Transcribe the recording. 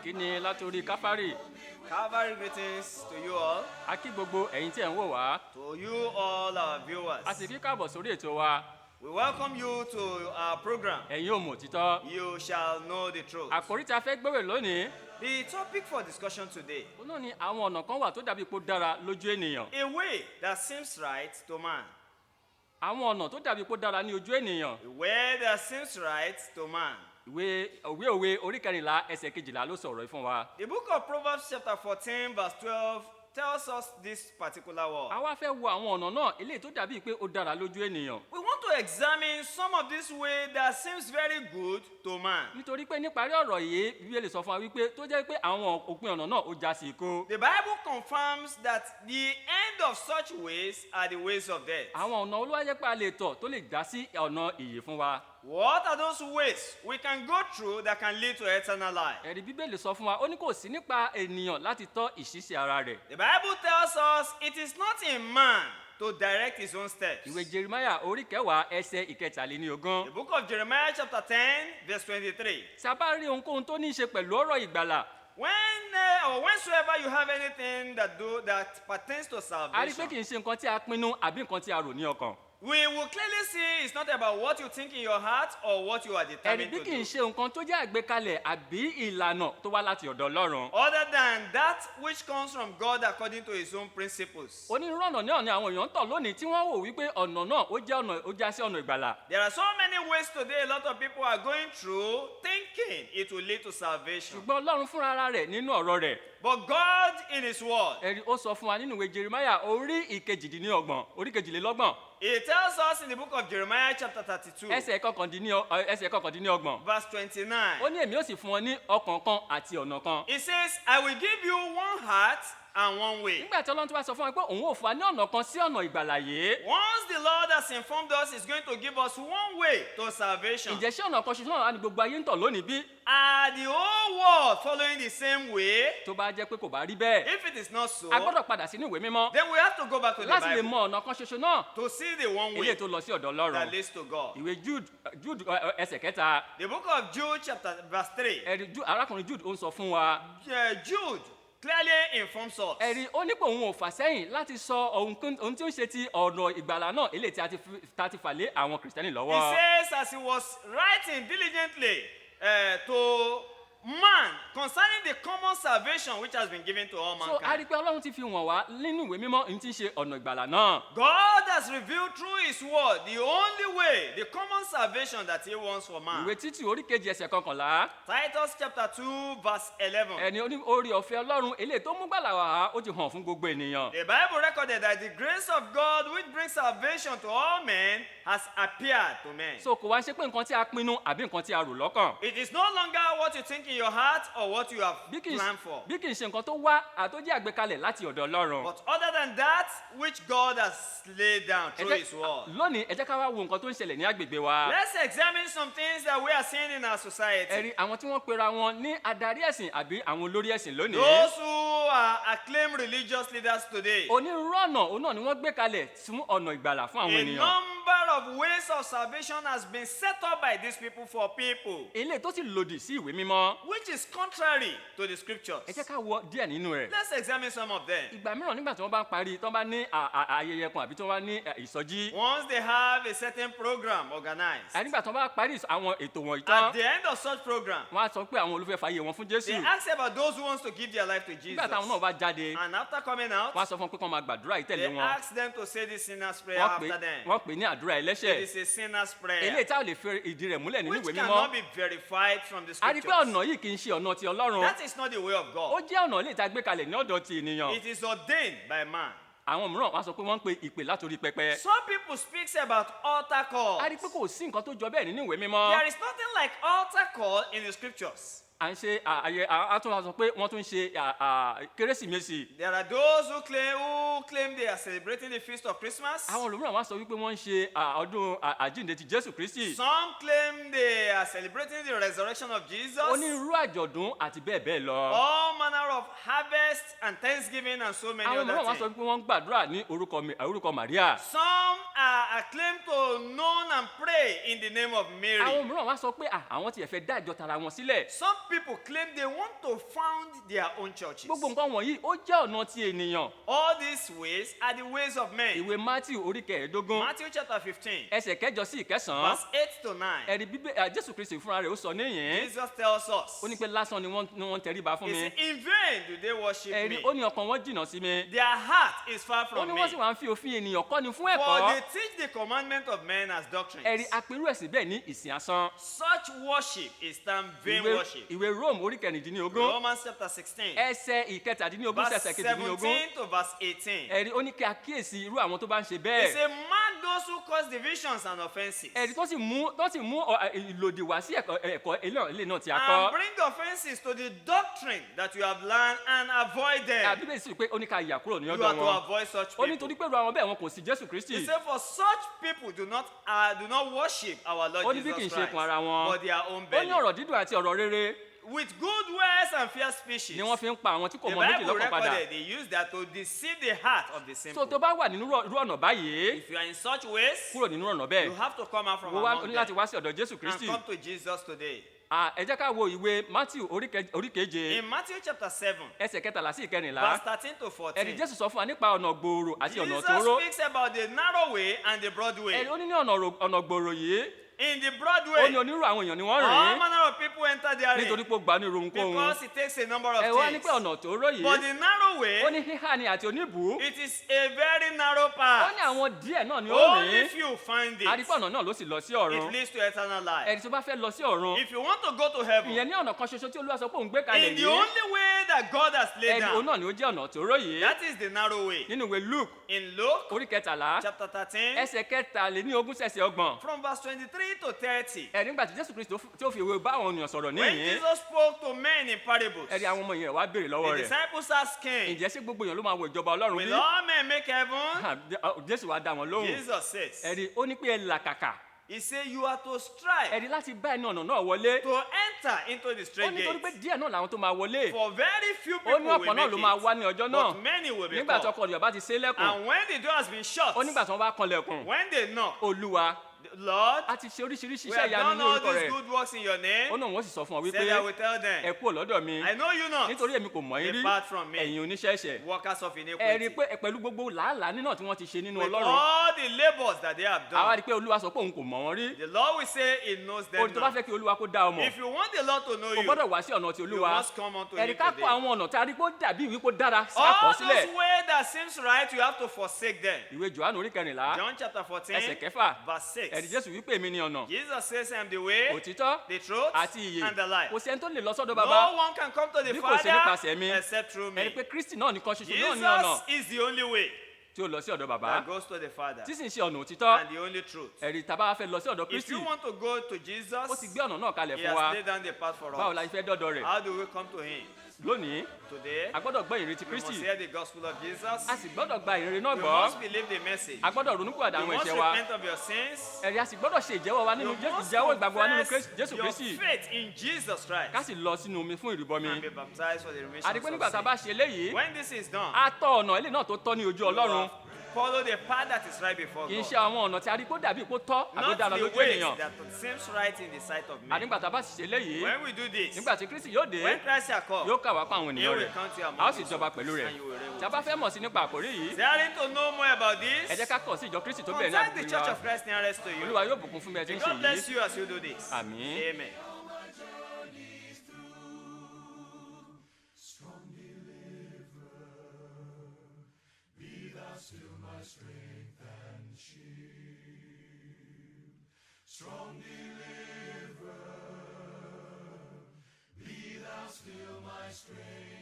ìkíni látòrí káfárì. Calvary greetings to you all, A kí gbogbo ẹ̀yin tí ẹ̀ ń wò wá. to you all our viewers. A sì kí káàbọ̀ sórí ètò wa. We welcome you to our program. Ẹ̀yin ò mọ̀ òtítọ́. You shall know the truth. Àkòrí tí a fẹ́ gbéwè lónìí. The topic for discussion today, Ó náà ni àwọn ọ̀nà kan wà tó dàbí pé ó dára lójú ènìyàn. a way that seems right to man. Àwọn ọ̀nà tó dàbí pé ó dára ní ojú ènìyàn. A way that seems right to man. Ìwé òwe orí kẹrìnlá ẹsẹ̀ kejìlá ló sọ̀rọ̀ yìí fún wa. The book of Proverbs chapter 14 verse 12 tells us this particular word. A wá fẹ́ wo àwọn ọ̀nà náà eléyìí tó dàbí pé ó dára lójú ènìyàn. We want to examine some of this way that seems very good to man. Nítorí pé níparí ọ̀rọ̀ yìí Bíbélì sọ fún wa wípé tó jẹ́ pé àwọn òpin ọ̀nà náà ó já sí ikú. The Bible confirms that the end of such ways are the ways of death. Àwọn ọ̀nà olúwa jẹ́ pé a lè tọ̀ tó lè já sí ọ̀nà ìyè fún wa. What are those ways we can go through that can lead to eternal life? Ẹ̀rí Bíbélì sọ fún wa ó ní kò sí nípa ènìyàn láti tọ́ ìṣísí ara rẹ̀. The Bible tells us it is not in man to direct his own steps. Ìwé Jeremáyà orí kẹwàá ẹsẹ̀ ìkẹtàléníogún. The book of Jeremiah chapter 10 verse 23. Tí a bá rí ohunkóhun tó ní í ṣe pẹ̀lú ọ̀rọ̀ ìgbàlà, Whensoever you have anything that pertains to a rí pé salvation, kì í ṣe nǹkan tí a pinnu àbí nǹkan tí a rò ní ọkàn. we will clearly see it's not about what you think in your heart or what you are Ẹ̀rí determined bí to kì í do. ṣe nǹkan tó jẹ́ àgbékalẹ̀ àbí ìlànà tó wá láti ọ̀dọ̀ Ọlọ́run. Other than that which comes from God according to his own principles. Onírúurú ọ̀nà náà ni àwọn èèyàn ń tọ̀ lónìí tí wọ́n wò wípé ọ̀nà náà ó já sí ọ̀nà ìgbàlà. There are so many ways today a lot of people are going through thinking it will lead to salvation. Ṣùgbọ́n Ọlọ́run fúnra ara rẹ̀ nínú ọ̀rọ̀ rẹ̀. But God in his word, Ẹ̀rí ó sọ fún wa nínú ìwé Jeremáyà orí kejìlélọ́gbọ̀n he tells us in the book of Jeremiah chapter 32 ẹsẹ̀ kọkàndínlọ́gbọ̀n. verse 29. Ó ní èmi ó sì fún wọn ní ọkàn kan àti ọ̀nà kan. He says, I will give you one heart and one way. Nígbà tí Ọlọ́run tó wá sọ fún wa pé òun ò fún wa ní ọ̀nà kan sí ọ̀nà ìgbàlà yìí. Once the Lord has informed us he's going to give us one way to salvation, Ǹjẹ́ ṣé ọ̀nà kan ṣoṣo náà ni gbogbo ayé ń tọ̀ lónìí bí? are the whole world following the same way? Tó bá jẹ́ pé kò bá rí bẹ́ẹ̀, If it is not so, a gbọ́dọ̀ padà sínú ìwé mímọ́ then we have to go back to the láti lè Bible mọ ọ̀nà kan ṣoṣo náà to see the one way eléyìí tó lọ sí ọ̀dọ̀ that Ọlọ́run. leads to God. Ìwé Jude ẹsẹ̀ kẹta. The book of Jude chapter verse 3. Ẹ̀rí arákùnrin Jude ó ń sọ fún wa. Jude clearly informs us. Ẹ̀rí ó ní pé òun ò fà sẹ́yìn láti sọ ohun tí ó ń ṣe ti ọ̀nà ìgbàlà náà eléyìí tí a ti fà lé àwọn Kìrìsìtẹ́nì He lọ́wọ́. says as he was writing diligently to man concerning the common salvation which has been given to all So a rí mankind. pé Ọlọ́run ti fi wọ̀n wá nínú ìwé mímọ́ ní tí ń ṣe ọ̀nà ìgbàlà náà. God has revealed through his word the only way, the common salvation that he wants for man. Ìwé Títù orí kejì ẹsẹ̀ kọkànlá. Titus chapter 2 verse 11. Ẹni orí ọ̀fẹ́ Ọlọ́run eléyìí tó mú gbàlà wá ó ti hàn fún gbogbo ènìyàn. The Bible recorded that the grace of God which brings salvation to all men has appeared to men. So kò wá ṣe pé nǹkan tí a pinnu àbí nǹkan tí a rò lọ́kàn. It is no longer what you think in your heart or what you have Bí kì í planned for. ṣe nǹkan tó wá àtójẹ́ àgbékalẹ̀ láti ọ̀dọ̀ Ọlọ́run. But other than that which God has laid down through his word. Lónìí ẹ jẹ́ ká wá wo nǹkan tó ń ṣẹlẹ̀ ní agbègbè wa. Let's examine some things that we are seeing in our society. Ẹ̀rí àwọn tí wọ́n pera wọn ní adarí ẹ̀sìn àbí àwọn olórí ẹ̀sìn lónìí. Those who are acclaimed religious leaders today. Onírúurú ọ̀nà òun náà ni wọ́n gbé kalẹ̀ fún ọ̀nà ìgbàlà fún àwọn A ènìyàn. number of ways of salvation has been set up by these people for people, Eléyìí tó sì lòdì sí ìwé mímọ́. which is contrary to the scriptures. Ẹ jẹ́ ká wo díẹ̀ nínú rẹ̀. Let's examine some of them. Ìgbà mìíràn nígbà tí wọ́n bá ń parí tí wọ́n bá ní ayẹyẹ kan àbí tí wọ́n bá ní ìsọjí. Once they have a certain program organized, Nígbà tí wọ́n bá parí àwọn ètò wọ̀nyí at tán, the end of such program, wọ́n á sọ pé àwọn olùfẹ́ fàyè wọn fún Jésù. they ask about those who wants to give their life to Jesus. Nígbà táwọn náà bá jáde, And after coming out, wọ́n á sọ fún wọn pé kí wọ́n máa gbàdúrà yìí tẹ̀lé they wọn. ask them to say the sinner's prayer Wọ́n after them. pè ní àdúrà It ẹlẹ́ṣẹ̀. is a sinner's prayer, Eléyìí tá ò lè fi ìdí rẹ̀ múlẹ̀ nínú which ìwé cannot mímọ́. be verified from the A rí pé scriptures. ọ̀nà yìí kì í ṣe ọ̀nà ti Ọlọ́run. That is not the way of Ó God. jẹ́ ọ̀nà eléyìí tá a gbé kalẹ̀ ní ọ̀dọ̀ ti ènìyàn. It is ordained by man. Àwọn mìíràn wá sọ pé wọ́n ń pe ìpè látòrí pẹpẹ. Some people speak about altar calls. A rí pé kò sí nǹkan tó jọ bẹ́ẹ̀ nínú ìwé mímọ́. There is nothing like altar call in the scriptures. À ń ṣe àtúnwá sọ pé wọ́n tún ṣe Kérésìmesì. There are those who claim they are celebrating the feast of Christmas. Àwọn olùmíràn wá sọ wípé wọ́n ń ṣe ọdún àjíǹde ti Jésù Kristi. Some claim they are celebrating the resurrection of Jesus. Onírúurú àjọ̀dún àti bẹ́ẹ̀ bẹ́ẹ̀ lọ. All manner of harvest and thanksgiving and so many Àwọn other olùmíràn wá sọ things. wípé wọ́n ń gbàdúrà ní orúkọ Màríà. Some are claimed to know and pray in the name of Mary. Àwọn olùmíràn wá sọ pé àwọn tiẹ̀ fẹ́ dá ìjọ tara wọn sílẹ̀. Some people claim they want to found their own churches. gbogbo nǹkan wọ̀nyí ó jẹ́ ọ̀nà ti ènìyàn. All these ways are the ways of men. ìwé Matthew orí kẹẹ̀ẹ́dógún Matthew chapter 15, ẹsẹ̀ kẹjọ sí ìkẹsàn-án verse 8 to 9. ẹ̀rí Jésù Kristi fúnra rẹ̀ ó sọ níyìn Jesus tells us, ó ní pé lásán ni wọ́n tẹríba fún he mi. said, in vain do they worship ẹ̀rí me. ó ní ọkàn wọn jìnnà sí mi. Their heart is far ó from ní me. wọ́n sì wá ń fi òfin ènìyàn kọ́ni fún For ẹ̀kọ́. they teach the commandment of men as doctrines. ẹ̀rí apẹ̀rù ẹ̀sìn bẹ́ẹ̀ ní ìsìn asán. Such worship is termed vain worship. ìwé Rome orí kẹrìndínlógún Romans chapter 16, ẹsẹ̀ ìkẹtàdínlógún verse sẹ̀sẹ̀ kejìdínlógún 17 to verse 18. ẹ̀rí ó ní kí a kíyèsí irú àwọn tó bá ń ṣe He bẹ́ẹ̀. said, mark those who cause divisions and offenses, ẹ̀rí tó sì mú ìlòdì wá sí ẹ̀kọ́ ilé náà tí a and kọ́. bring offenses to the doctrine that you have learned and avoid them. Bíbélì sì pé ó ní ká yà kúrò ní You ọ̀dọ̀ are to wọn. avoid such ó ní people. torí pé irú àwọn bẹ́ẹ̀ wọn kò sí Jésù He Kristi. said, for such people do not worship our ó Lord ní bí kì í Jesus ṣe kun ara Christ, wọn. but their own ó ní belly. ọ̀rọ̀ dídùn àti ọ̀rọ̀ rere With good words and fair speeches, ni wọ́n fi ń pa àwọn tí kò the mọ méjì Bible lọ́kàn padà. recorded they use that to deceive the heart of the so simple. tó bá wà nínú irú ọ̀nà báyìí If you are in such ways, kúrò nínú ọ̀nà you bẹ́ẹ̀ have to come out from wọ́n wá among ní láti them wá sí ọ̀dọ̀ Jésù and Kristi. come to Jesus today. Ẹ jẹ́ ká wo ìwé Matthew orí keje In Matthew chapter 7, ẹsẹ̀ kẹtàlá sí ìkẹrìnlá. verse 13 to ẹ̀rí 14, Jésù sọ fún wa nípa ọ̀nà gbòòrò àti ọ̀nà Jesus tóóró. speaks about the narrow way and the broad way. ẹ̀rí ó ní ní ọ̀nà gbòòrò yìí In the broad ó ní way, onírúurú àwọn èèyàn ni wọ́n all rìn manner of people enter therein nítorí pé ó gba ní ohunkóhun. because it takes a number of ẹ wá ní things. pé ọ̀nà tóóró yìí But the narrow ó way, ní híhá ni àti oníbù. it is a very narrow ó path. ní àwọn díẹ̀ náà ni ó Only rìn. few find àdìpọ̀ it. ọ̀nà náà ló sì lọ sí It ọ̀run. leads to eternal life. ẹni tó bá fẹ́ lọ sí ọ̀run If you want to go to heaven, ìyẹn ní ọ̀nà kan ṣoṣo tí Olúwa sọ pé òun gbé kalẹ̀ in the yìí only way that God has laid ẹni òun down, náà ni ó jẹ́ ọ̀nà tóóró yìí. that is the narrow way. nínú ìwé Luke In Luke orí kẹtàlá chapter 13, ẹsẹ̀ kẹtàléníogún sẹ̀sẹ̀ ọgbọ̀n. from verse 23 to 30, ẹ̀rí nígbà tí Jésù Kristi tí ó fi ìwé bá àwọn ènìyàn sọ̀rọ̀ when níyìn Jesus spoke to men in parables, ẹ̀rí àwọn ọmọ yẹn wá béèrè lọ́wọ́ the rẹ̀ disciples asked him, ǹjẹ́ ṣé gbogbo èèyàn ló máa wọ ìjọba Ọlọ́run will bí? all men make heaven? Jésù wá dá wọn lóhùn Jesus says, ẹ̀rí ó ní pé ẹ làkàkà he said, you are to strive ẹ̀rí láti bá ẹni ọ̀nà náà wọlé. to enter into the ó straight ní torí pé gate. díẹ̀ náà làwọn tó máa wọlé. For very few ó people ní ọ̀pọ̀ will náà ló máa make wá it, ní ọjọ́ náà but many will be nígbà tí called. ọkọ rẹ̀ bá ti ṣe lẹ́kùn. And when the door has been shut, ó nígbà tí wọ́n bá kanlẹ̀kùn when they knock, Olúwa Lord, a ti ṣe oríṣiríṣi we iṣẹ́ have ìyanu done ní all orúkọ these rẹ̀. good works in your name. ó náà wọ́n sì sọ fún ọ wípé Said I will tell ẹ them, kúrò lọ́dọ̀ mi I know you not, nítorí èmi kò mọ̀ yín rí depart from me, ẹ̀yin oníṣẹ́ṣẹ̀. workers of ẹ rí i iniquity. pé pẹ̀lú gbogbo làálàá nínú tí wọ́n ti ṣe nínú With Ọlọ́run all the labors that they have àwa done, rí i pé Olúwa sọ pé òun kò mọ̀ wọ́n rí. the Lord will say he knows ó them ní tó bá now. fẹ́ kí Olúwa kó dá ọ mọ̀ If you want the Lord to know o you, gbọ́dọ̀ wá sí ọ̀nà ti you Olúwa. must come unto ẹ̀rí him ká kó today. àwọn ọ̀nà tí a rí pé ó dàbí ìwé kó dára All sákọ̀ those sílẹ̀. ways that seems right, you have to forsake them. ìwé Jòhánù orí kẹrìnlá John chapter 14, ẹsẹ̀ kẹfà verse ẹ̀rí 6. Jésù wípé èmi ni ọ̀nà Jesus says, I am the way, òtítọ́ the truth, àti ìyè and the life. kò sí ẹni tó lè lọ sọ́dọ̀ No bàbá one can come to the bí kò ṣe Father nípasẹ̀ mi. except through ẹ̀rí me. pé Kristi náà nìkan ṣoṣo náà ní ọ̀nà Jesus is the only way tí ó lọ sí ọ̀dọ̀ bàbá that goes to the Father tí sì ń ṣe ọ̀nà òtítọ́. and the only truth. ẹ̀rí tá a bá fẹ́ lọ sí ọ̀dọ̀ If Kristi you want to go to ó ti Jesus, gbé ọ̀nà náà kalẹ̀ he fún has wa. laid down the path for báwo la us. fẹ́ dọ́dọ̀ rẹ̀ How do we come to him? lónìí? Today, a gbọ́dọ̀ gbọ́ ìrètí we must Kristi hear the gospel of Jesus. a sì gbọ́dọ̀ gba ìrere náà You gbọ́. must believe the message. a gbọ́dọ̀ ronúpìwàdà You àwọn must ẹ̀ṣẹ̀ wa. repent of your sins. ẹ̀rí a sì gbọ́dọ̀ ṣe ìjẹ́wọ́ wa nínú You must ìjẹ́wọ́ ìgbàgbọ́ wa nínú confess Jésù your Kristi faith in Jesus ká Christ sì lọ sínú omi fún ìrìbọmi. and be baptized for the remission a rí pé nígbà of tá a bá sin. ṣe eléyìí When this is done, a tọ ọ̀nà ilé náà tó tọ́ ní ojú you Ọlọ́run will follow the path that is right before kì í God. ṣe àwọn ọ̀nà tí a rí kó dàbí kó tọ́ àbí ó Not dára the lójú ways ènìyàn. that seems right in the sight of a men. nígbà tá a bá sì ṣe eléyìí When we do this, nígbà tí Kristi yóò dé when Christ shall come, yóò kà wá pa àwọn he ènìyàn will rẹ̀ count you a ó among sì his jọba own, pẹ̀lú rẹ̀. and you will reign with tí a bá him. fẹ́ mọ̀ sí nípa àkórí yìí Desiring to know more about ẹ jẹ́ this, ká kàn sí ìjọ Kristi tó bẹ̀rẹ̀ ní contact the àdúgbò Church wa. of Christ nearest to you. Olúwa yóò bùkún fún bí ẹ ti ń ṣe God bless yìí. you as you do this. Àmín. Amen. Strong deliverer, be thou still my strength.